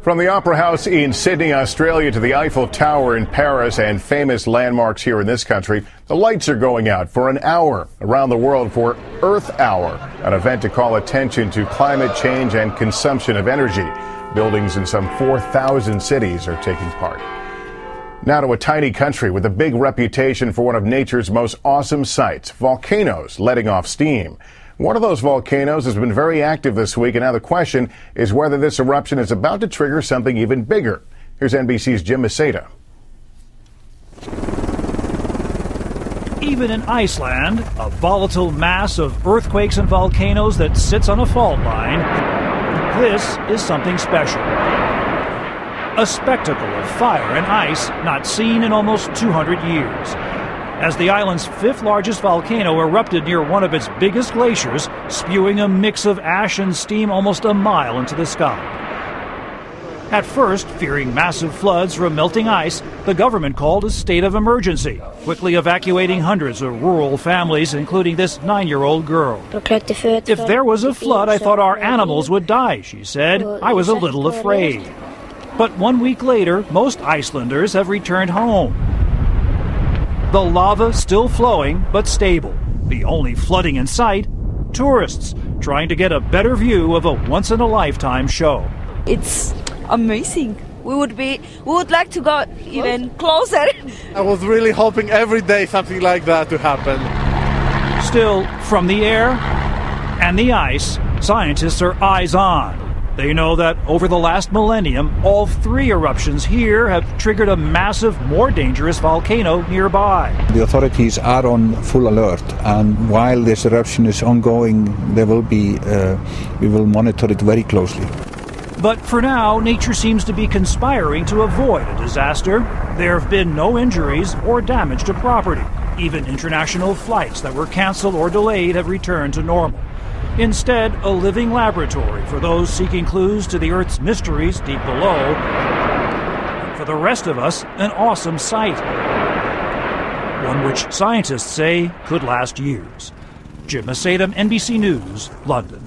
From the Opera House in Sydney, Australia to the Eiffel Tower in Paris and famous landmarks here in this country, the lights are going out for an hour around the world for Earth Hour, an event to call attention to climate change and consumption of energy. Buildings in some 4,000 cities are taking part. Now to a tiny country with a big reputation for one of nature's most awesome sights, volcanoes letting off steam. One of those volcanoes has been very active this week, and now the question is whether this eruption is about to trigger something even bigger. Here's NBC's Jim Maceda. Even in Iceland, a volatile mass of earthquakes and volcanoes that sits on a fault line, this is something special. A spectacle of fire and ice not seen in almost 200 years. As the island's fifth largest volcano erupted near one of its biggest glaciers, spewing a mix of ash and steam almost a mile into the sky. At first, fearing massive floods from melting ice, the government called a state of emergency, quickly evacuating hundreds of rural families, including this 9-year-old girl. If there was a flood, I thought our animals would die, she said. I was a little afraid. But 1 week later, most Icelanders have returned home. The lava still flowing, but stable. The only flooding in sight, tourists trying to get a better view of a once-in-a-lifetime show. It's amazing. We would like to go even closer. I was really hoping every day something like that to happen. Still, from the air and the ice, scientists are eyes on. They know that over the last millennium, all 3 eruptions here have triggered a massive, more dangerous volcano nearby. The authorities are on full alert, and while this eruption is ongoing, we will monitor it very closely. But for now, nature seems to be conspiring to avoid a disaster. There have been no injuries or damage to property. Even international flights that were canceled or delayed have returned to normal. Instead, a living laboratory for those seeking clues to the Earth's mysteries deep below. And for the rest of us, an awesome sight. One which scientists say could last years. Jim Maceda, NBC News, London.